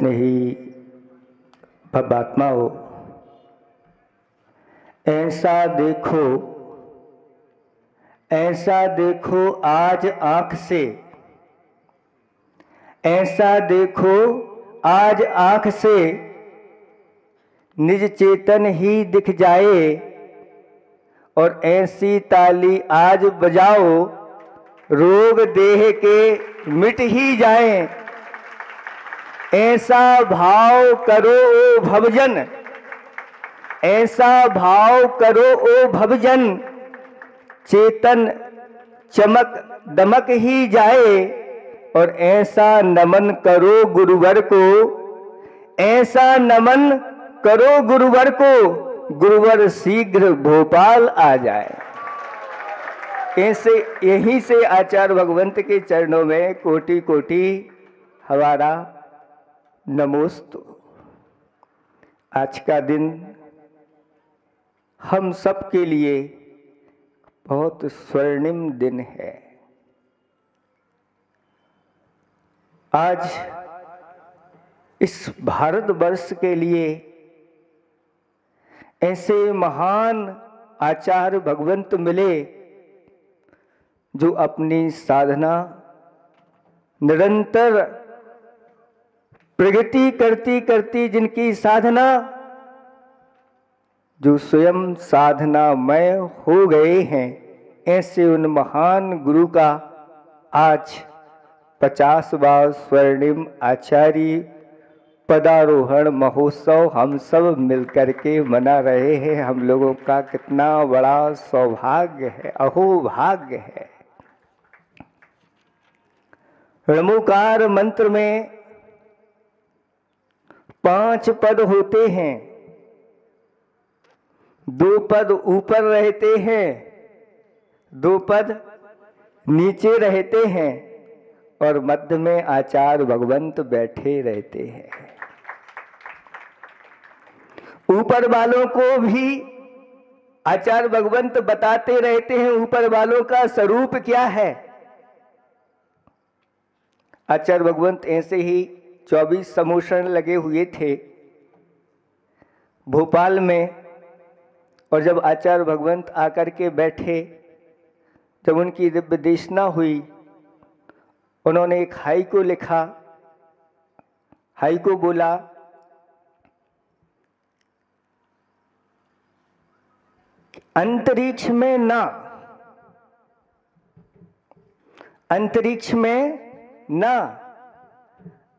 स्नेही भवात्माओं, ऐसा देखो आज आंख से, ऐसा देखो आज आंख से, निज चेतन ही दिख जाए। और ऐसी ताली आज बजाओ, रोग देह के मिट ही जाएं। ऐसा भाव करो ओ भवजन, ऐसा भाव करो ओ भवजन, चेतन चमक दमक ही जाए। और ऐसा नमन करो गुरुवर को, ऐसा नमन करो गुरुवर को, गुरुवर शीघ्र भोपाल आ जाए। ऐसे यहीं से आचार्य भगवंत के चरणों में कोटि कोटि हमारा नमोस्तु। आज का दिन हम सब के लिए बहुत स्वर्णिम दिन है। आज इस भारतवर्ष के लिए ऐसे महान आचार्य भगवंत मिले जो अपनी साधना निरंतर प्रगति करती करती, जिनकी साधना जो स्वयं साधनामय हो गए हैं, ऐसे उन महान गुरु का आज 50वां स्वर्णिम आचार्य पदारोहण महोत्सव हम सब मिलकर के मना रहे हैं। हम लोगों का कितना बड़ा सौभाग्य है, अहोभाग्य है। ऋमोकार मंत्र में 5 पद होते हैं। 2 पद ऊपर रहते हैं, 2 पद नीचे रहते हैं, और मध्य में आचार्य भगवंत बैठे रहते हैं। ऊपर वालों को भी आचार्य भगवंत बताते रहते हैं ऊपर वालों का स्वरूप क्या है। आचार्य भगवंत ऐसे ही 24 समोषण लगे हुए थे भोपाल में, और जब आचार्य भगवंत आकर के बैठे, जब उनकी दिव्य देशना हुई, उन्होंने एक हाई को लिखा। हाई को बोला, अंतरिक्ष में ना, अंतरिक्ष में ना,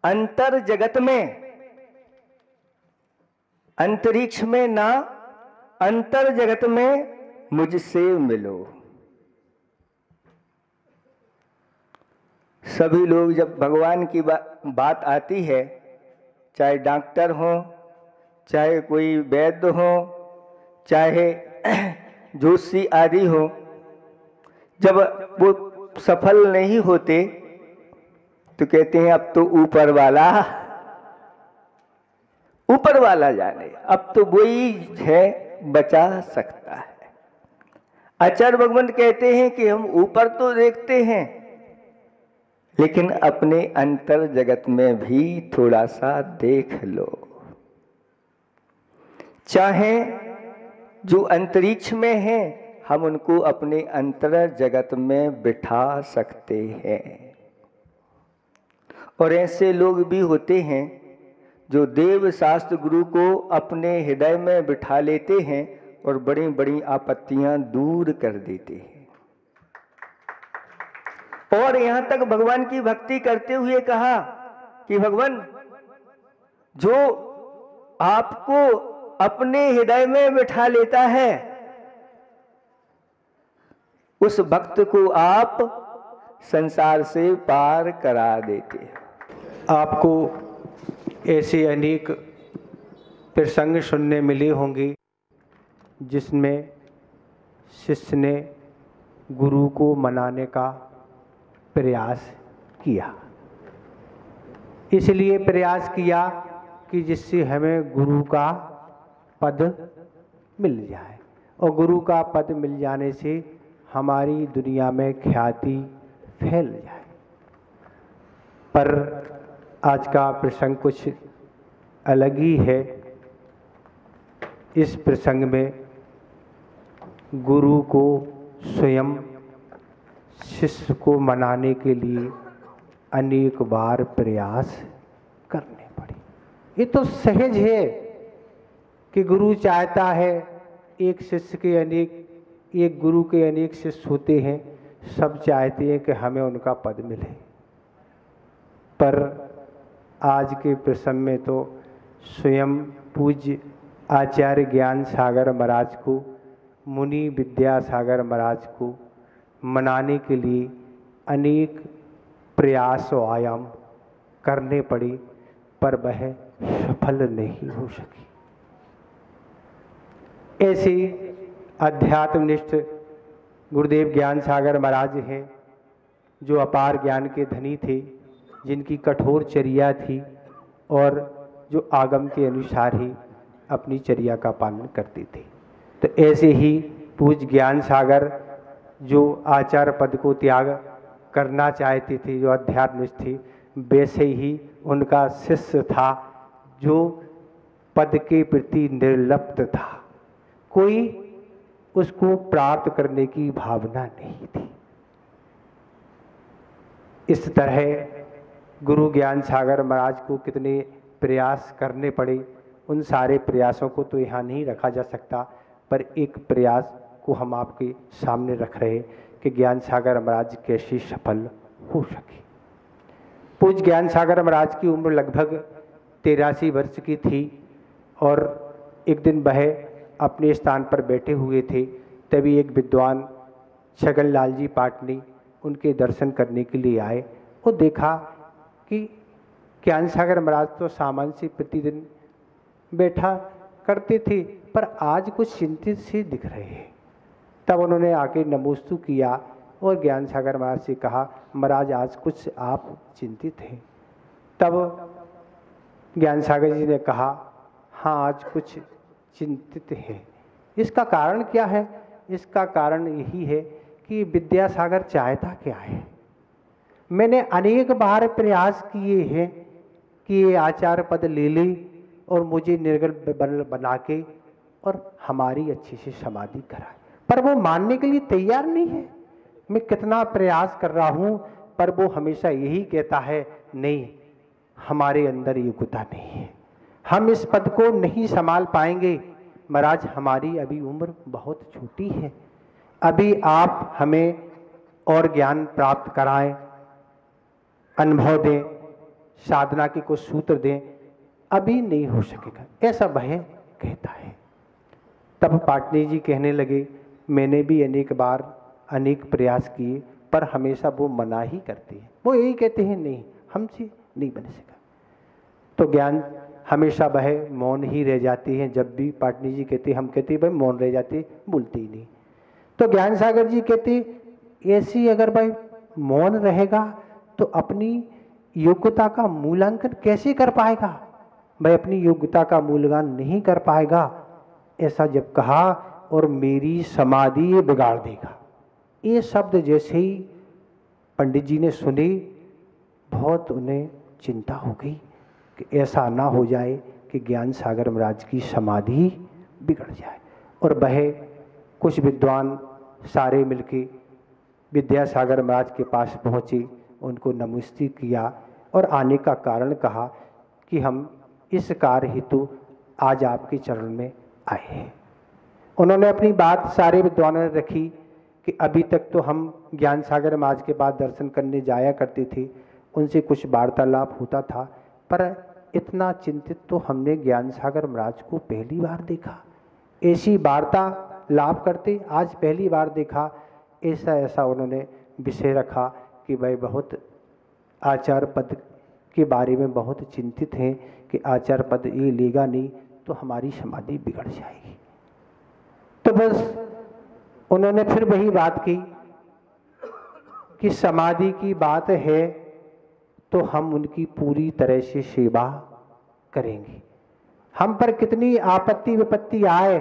अंतर जगत में, अंतरिक्ष में ना, अंतर जगत में मुझसे मिलो। सभी लोग जब भगवान की बात आती है, चाहे डॉक्टर हो, चाहे कोई वैद्य हो, चाहे जोशी आदि हो, जब वो सफल नहीं होते तो कहते हैं अब तो ऊपर वाला जाने, अब तो वही है बचा सकता है। आचार्य भगवंत कहते हैं कि हम ऊपर तो देखते हैं, लेकिन अपने अंतर जगत में भी थोड़ा सा देख लो। चाहे जो अंतरिक्ष में हैं, हम उनको अपने अंतर जगत में बिठा सकते हैं। और ऐसे लोग भी होते हैं जो देव शास्त्र गुरु को अपने हृदय में बिठा लेते हैं और बड़ी बड़ी आपत्तियां दूर कर देते हैं। और यहां तक भगवान की भक्ति करते हुए कहा कि भगवान, जो आपको अपने हृदय में बिठा लेता है, उस भक्त को आप संसार से पार करा देते हैं। आपको ऐसे अनेक प्रसंग सुनने मिले होंगे जिसमें शिष्य ने गुरु को मनाने का प्रयास किया। इसलिए प्रयास किया कि जिससे हमें गुरु का पद मिल जाए, और गुरु का पद मिल जाने से हमारी दुनिया में ख्याति फैल जाए। पर आज का प्रसंग कुछ अलग ही है। इस प्रसंग में गुरु को स्वयं शिष्य को मनाने के लिए अनेक बार प्रयास करने पड़े। ये तो सहज है कि गुरु चाहता है, एक शिष्य के अनेक, एक गुरु के अनेक शिष्य होते हैं, सब चाहते हैं कि हमें उनका पद मिले। पर आज के प्रसंग में तो स्वयं पूज्य आचार्य ज्ञान सागर महाराज को, मुनि विद्यासागर महाराज को मनाने के लिए अनेक प्रयास और आयाम करने पड़े, पर वह सफल नहीं हो सकी। ऐसे अध्यात्मनिष्ठ गुरुदेव ज्ञान सागर महाराज हैं, जो अपार ज्ञान के धनी थे, जिनकी कठोर चर्या थी और जो आगम के अनुसार ही अपनी चर्या का पालन करते थे। तो ऐसे ही पूज्य ज्ञान सागर जो आचार्य पद को त्याग करना चाहते थे, जो अध्यात्मनिष्ठ थे, वैसे ही उनका शिष्य था जो पद के प्रति निर्लिप्त था। कोई उसको प्राप्त करने की भावना नहीं थी। इस तरह गुरु ज्ञान सागर महाराज को कितने प्रयास करने पड़े, उन सारे प्रयासों को तो यहाँ नहीं रखा जा सकता, पर एक प्रयास को हम आपके सामने रख रहे हैं कि ज्ञान सागर महाराज कैसे सफल हो सके। पूज्य ज्ञान सागर महाराज की उम्र लगभग 83 वर्ष की थी और एक दिन वह अपने स्थान पर बैठे हुए थे, तभी एक विद्वान छगन लाल जी पाटनी उनके दर्शन करने के लिए आए। वो देखा कि ज्ञान सागर महाराज तो सामान्य से प्रतिदिन बैठा करते थे, पर आज कुछ चिंतित से दिख रहे हैं। तब उन्होंने आके नमोस्तु किया और ज्ञान सागर महाराज से कहा, महाराज आज कुछ आप चिंतित हैं। तब ज्ञान सागर जी ने कहा, हाँ आज कुछ चिंतित है। इसका कारण क्या है? इसका कारण यही है कि विद्यासागर चाहता क्या है। मैंने अनेक बार प्रयास किए हैं कि ये आचार्य पद ले ले और मुझे निर्गल बना के और हमारी अच्छी से समाधि कराए, पर वो मानने के लिए तैयार नहीं है। मैं कितना प्रयास कर रहा हूँ, पर वो हमेशा यही कहता है, नहीं हमारे अंदर योग्यता नहीं है, हम इस पद को नहीं संभाल पाएंगे। महाराज हमारी अभी उम्र बहुत छोटी है, अभी आप हमें और ज्ञान प्राप्त कराएं, अनुभव दें, साधना के कुछ सूत्र दें, अभी नहीं हो सकेगा, ऐसा वह कहता है। तब पाटनी जी कहने लगे, मैंने भी अनेक बार अनेक प्रयास किए, पर हमेशा वो मना ही करते हैं, वो यही कहते हैं नहीं हमसे नहीं बन सका। तो ज्ञान हमेशा वह मौन ही रह जाती हैं। जब भी पाटनी जी कहते, हम कहते भाई मौन रह जाते, बोलते ही नहीं। तो ज्ञान सागर जी कहते, ऐसी अगर भाई मौन रहेगा तो अपनी योग्यता का मूल्यांकन कैसे कर पाएगा, भाई अपनी योग्यता का मूल्यांकन नहीं कर पाएगा। ऐसा जब कहा और मेरी समाधि ये बिगाड़ देगा, ये शब्द जैसे ही पंडित जी ने सुने, बहुत उन्हें चिंता हो गई कि ऐसा ना हो जाए कि ज्ञान सागर महाराज की समाधि बिगड़ जाए। और वह कुछ विद्वान सारे मिलके विद्यासागर महाराज के पास पहुँचे, उनको नमस्ते किया और आने का कारण कहा कि हम इस कार्य हेतु आज आपके चरण में आए हैं। उन्होंने अपनी बात सारे विद्वानों ने रखी कि अभी तक तो हम ज्ञान सागर महाराज के बाद दर्शन करने जाया करते थे, उनसे कुछ वार्तालाप होता था, पर इतना चिंतित तो हमने ज्ञान सागर महाराज को पहली बार देखा। ऐसी वार्तालाप करते आज पहली बार देखा। ऐसा उन्होंने विषय रखा कि भाई बहुत आचार्य पद के बारे में बहुत चिंतित हैं कि आचार्य पद ये लेगा नहीं तो हमारी समाधि बिगड़ जाएगी। तो बस उन्होंने फिर वही बात की कि समाधि की बात है तो हम उनकी पूरी तरह से सेवा करेंगे। हम पर कितनी आपत्ति विपत्ति आए,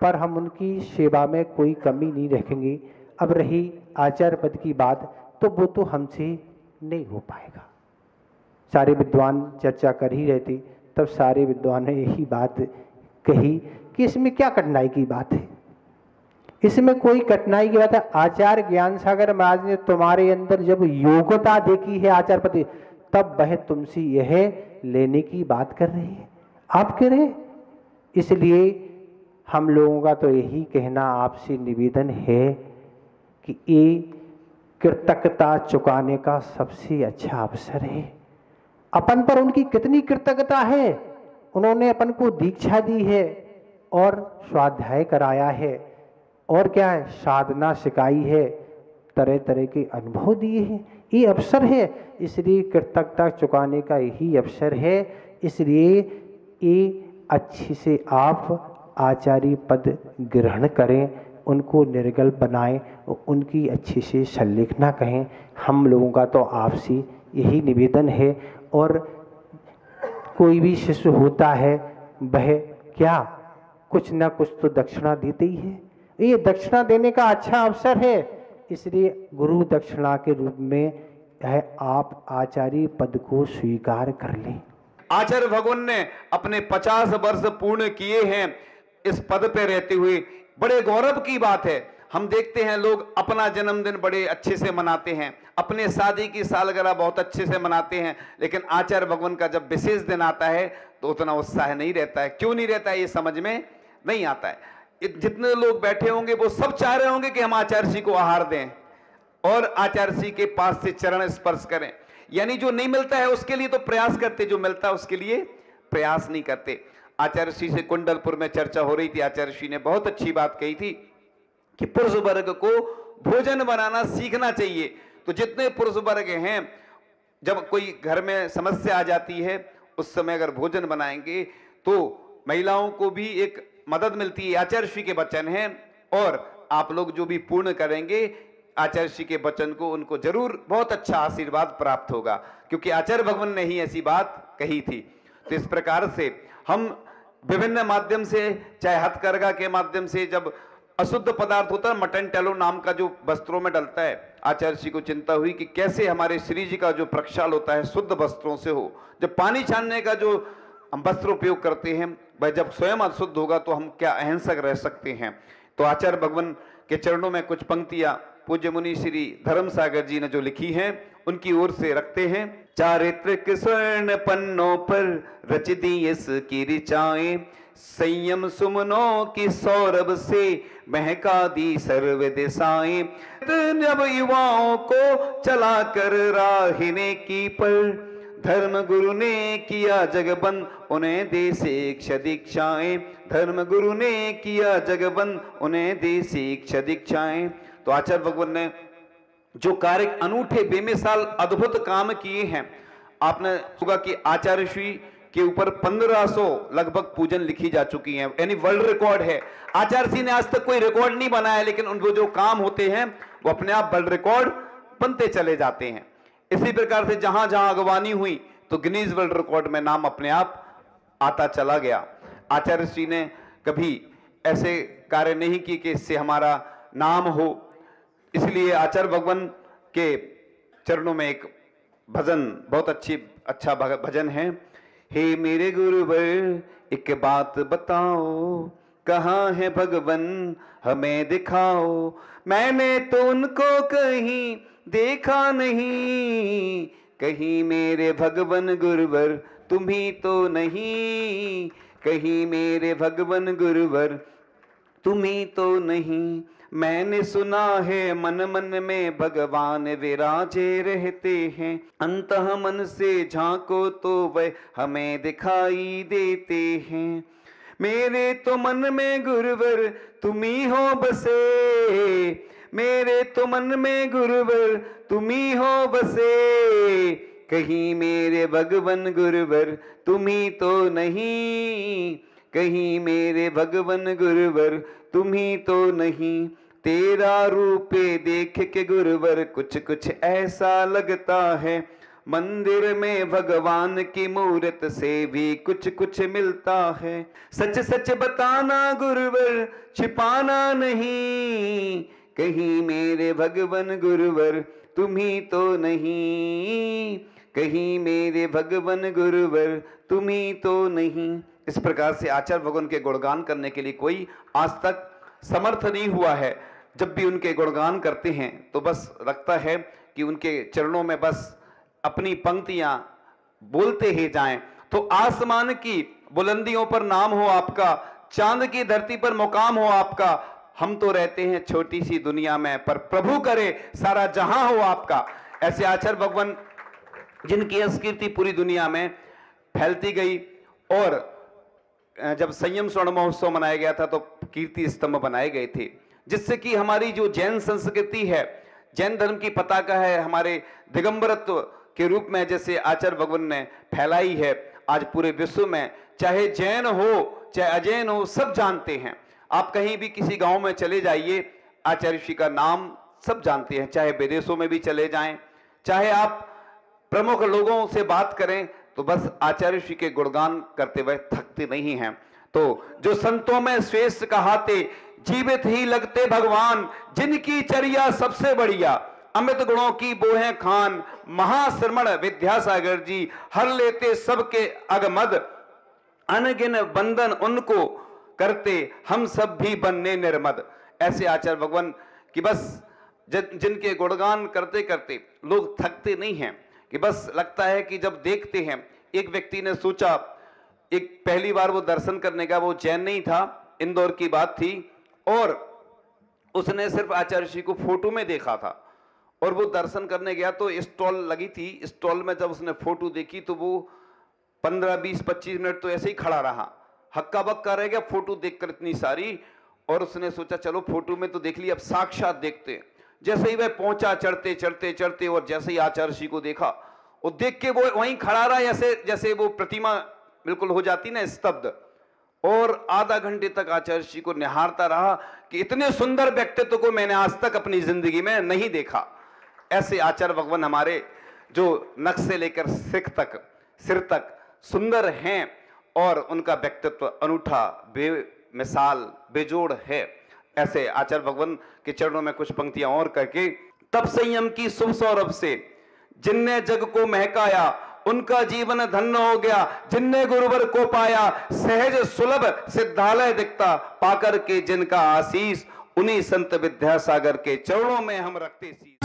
पर हम उनकी सेवा में कोई कमी नहीं रखेंगे। अब रही आचार्य पद की बात, तो वो तो हमसे नहीं हो पाएगा। सारे विद्वान चर्चा कर ही रहे थे, तब सारे विद्वानों ने यही बात कही कि इसमें क्या कठिनाई की बात है, इसमें कोई कठिनाई की बात है। आचार्य ज्ञान सागर महाराज ने तुम्हारे अंदर जब योग्यता देखी है आचार्य पति, तब वह तुमसे यह लेने की बात कर रही है, आप कह रहे। इसलिए हम लोगों का तो यही कहना आपसे निवेदन है कि ये कृतज्ञता चुकाने का सबसे अच्छा अवसर है। अपन पर उनकी कितनी कृतज्ञता है, उन्होंने अपन को दीक्षा दी है और स्वाध्याय कराया है और क्या है, साधना सिखाई है, तरह तरह के अनुभव दिए हैं, ये अवसर है। इसलिए कृतज्ञता चुकाने का यही अवसर है। इसलिए ये अच्छी से आप आचार्य पद ग्रहण करें, उनको निर्गल बनाएं और उनकी अच्छी से संलेखना कहें। हम लोगों का तो आपसे यही निवेदन है। और कोई भी शिष्य होता है वह क्या कुछ ना कुछ तो दक्षिणा देते ही है, ये दक्षिणा देने का अच्छा अवसर है। इसलिए गुरु दक्षिणा के रूप में है आप आचार्य पद को स्वीकार कर लें। आचार्य भगवान ने अपने 50 वर्ष पूर्ण किए हैं इस पद पे रहते हुए, बड़े गौरव की बात है। हम देखते हैं लोग अपना जन्मदिन बड़े अच्छे से मनाते हैं, अपने शादी की सालगिरह बहुत अच्छे से मनाते हैं, लेकिन आचार्य भगवान का जब विशेष दिन आता है तो उतना उत्साह नहीं रहता है। क्यों नहीं रहता है ये समझ में नहीं आता है। जितने लोग बैठे होंगे वो सब चाह रहे होंगे कि हम आचार्य जी को आहार दें और आचार्य जी के पास से चरण स्पर्श करें, यानी जो नहीं मिलता है उसके लिए तो प्रयास करते, जो मिलता है उसके लिए प्रयास नहीं करते। आचार्य श्री से कुंडलपुर में चर्चा हो रही थी, आचार्य श्री ने बहुत अच्छी बात कही थी कि पुरुष वर्ग को भोजन बनाना सीखना चाहिए। तो जितने पुरुष वर्ग हैं, जब कोई घर में समस्या आ जाती है उस समय अगर भोजन बनाएंगे तो महिलाओं को भी एक मदद मिलती है। आचार्य श्री के वचन हैं और आप लोग जो भी पूर्ण करेंगे आचार्य श्री के वचन को, उनको जरूर बहुत अच्छा आशीर्वाद प्राप्त होगा, क्योंकि आचार्य भगवान ने ही ऐसी बात कही थी। तो इस प्रकार से हम विभिन्न माध्यम से, चाहे हथकरघा के माध्यम से, जब अशुद्ध पदार्थ होता है मटन टेलो नाम का जो वस्त्रों में डलता है, आचार्य जी को चिंता हुई कि कैसे हमारे श्री जी का जो प्रक्षाल होता है शुद्ध वस्त्रों से हो। जब पानी छानने का जो हम वस्त्र उपयोग करते हैं वह जब स्वयं अशुद्ध होगा तो हम क्या अहिंसक रह सकते हैं। तो आचार्य भगवान के चरणों में कुछ पंक्तियां पूज्य मुनि श्री धर्म सागर जी ने जो लिखी हैं उनकी ओर से रखते हैं। चारित्रिक स्वर्ण पन्नों पर रच दी इसकी ऋचाएं, संयम सुमनों की सौरभ से महका दी सर्व दिशाएं। जब युवाओं को चला कर राहिने की पर, धर्म गुरु ने किया जगबंद उन्हें दे शिक्षा दीक्षाएं। धर्म गुरु ने किया जगबंद उन्हें दे शिक्षा दीक्षाएं। तो आचार्य भगवान ने जो कार्य अनूठे बेमिसाल अद्भुत काम किए हैं, आपने सुना कि आचार्य श्री के ऊपर 1500 लगभग पूजन लिखी जा चुकी हैं, यानी वर्ल्ड रिकॉर्ड है। आचार्य जी ने आज तक कोई रिकॉर्ड नहीं बनाया, लेकिन उनको जो काम होते हैं वो अपने आप वर्ल्ड रिकॉर्ड बनते चले जाते हैं। इसी प्रकार से जहां जहां अगवानी हुई तो गिनीज वर्ल्ड रिकॉर्ड में नाम अपने आप आता चला गया। आचार्य श्री ने कभी ऐसे कार्य नहीं किए कि इससे हमारा नाम हो। इसलिए आचार्य भगवान के चरणों में एक भजन, बहुत अच्छा भजन है। हे मेरे गुरुवर एक बात बताओ, कहाँ है भगवन हमें दिखाओ। मैंने तो उनको कहीं देखा नहीं, कहीं मेरे भगवन गुरुवर तुम ही तो नहीं। कहीं मेरे भगवन गुरुवर तुम ही तो नहीं। मैंने सुना है मन मन में भगवान विराजे रहते हैं, अंतः मन से झांको तो वह हमें दिखाई देते हैं। मेरे तो मन में गुरुवर तुम ही हो बसे, मेरे तो मन में गुरुवर तुम ही हो बसे। कहीं मेरे भगवन गुरुवर तुम ही तो नहीं, कहीं मेरे भगवन गुरुवर तुम ही तो नहीं। तेरा रूप देख के गुरुवर कुछ कुछ ऐसा लगता है, मंदिर में भगवान की मूर्त से भी कुछ कुछ मिलता है। सच सच बताना गुरुवर छिपाना नहीं, कहीं मेरे भगवन गुरुवर तुम्ही तो नहीं, कहीं मेरे भगवन गुरुवर तुम्ही तो नहीं। इस प्रकार से आचार्य भगवान के गुणगान करने के लिए कोई आज तक समर्थ नहीं हुआ है। जब भी उनके गुणगान करते हैं तो बस लगता है कि उनके चरणों में बस अपनी पंक्तियां बोलते ही जाएं। तो आसमान की बुलंदियों पर नाम हो आपका, चांद की धरती पर मुकाम हो आपका। हम तो रहते हैं छोटी सी दुनिया में, पर प्रभु करे सारा जहां हो आपका। ऐसे आचार्य भगवान जिनकी कीर्ति पूरी दुनिया में फैलती गई। और जब संयम स्वर्ण महोत्सव मनाया गया था तो कीर्ति स्तंभ बनाए गए थे, जिससे कि हमारी जो जैन संस्कृति है, जैन धर्म की पताका है, हमारे दिगंबरत्व के रूप में जैसे आचार्य भगवान ने फैलाई है, आज पूरे विश्व में चाहे जैन हो चाहे अजैन हो सब जानते हैं। आप कहीं भी किसी गांव में चले जाइए, आचार्य श्री का नाम सब जानते हैं। चाहे विदेशों में भी चले जाएं, चाहे आप प्रमुख लोगों से बात करें, तो बस आचार्य श्री के गुणगान करते हुए थकते नहीं हैं। तो जो संतों में श्रेष्ठ कहाते, जीवित ही लगते भगवान, जिनकी चर्या सबसे बढ़िया, अमृत गुणों की बोहें खान, महाश्रमण विद्यासागर जी, हर लेते सबके अगमद, अनगिन बंधन उनको करते, हम सब भी बनने निर्मद। ऐसे आचार्य भगवान की बस जिनके गुणगान करते करते लोग थकते नहीं हैं, कि बस लगता है कि जब देखते हैं। एक व्यक्ति ने सोचा, एक पहली बार वो दर्शन करने का, वो जैन नहीं था, इंदौर की बात थी, और उसने सिर्फ आचार्य श्री को फोटो में देखा था। और वो दर्शन करने गया तो स्टॉल लगी थी, स्टॉल में जब उसने फोटो देखी तो वो 15, 20, 25 मिनट तो ऐसे ही खड़ा रहा, हक्का बक्का रह गया फोटो देखकर इतनी सारी। और उसने सोचा चलो फोटो में तो देख लिया, अब साक्षात देखते। जैसे ही वह पहुंचा, चढ़ते चढ़ते चढ़ते, और जैसे ही आचार्य श्री को देखा, और देख के वो वहीं खड़ा रहा, जैसे वो प्रतिमा बिल्कुल हो जाती ना स्तब्ध। और आधा घंटे तक आचार्य श्री को निहारता रहा कि इतने सुंदर व्यक्तित्व को मैंने आज तक अपनी जिंदगी में नहीं देखा। ऐसे आचार्य भगवान हमारे, जो नख से लेकर सिर तक सुंदर हैं, और उनका व्यक्तित्व अनूठा, बेमिसाल, बेजोड़ है। ऐसे आचार्य भगवान के चरणों में कुछ पंक्तियां और करके, तब संयम की शुभ सौरभ से जिनने जग को महकाया, उनका जीवन धन्य हो गया, जिनने गुरुवर को पाया, सहज सुलभ सिद्धालय दिखता, पाकर के जिनका आशीष, उन्हीं संत विद्यासागर के चरणों में हम रखते सी।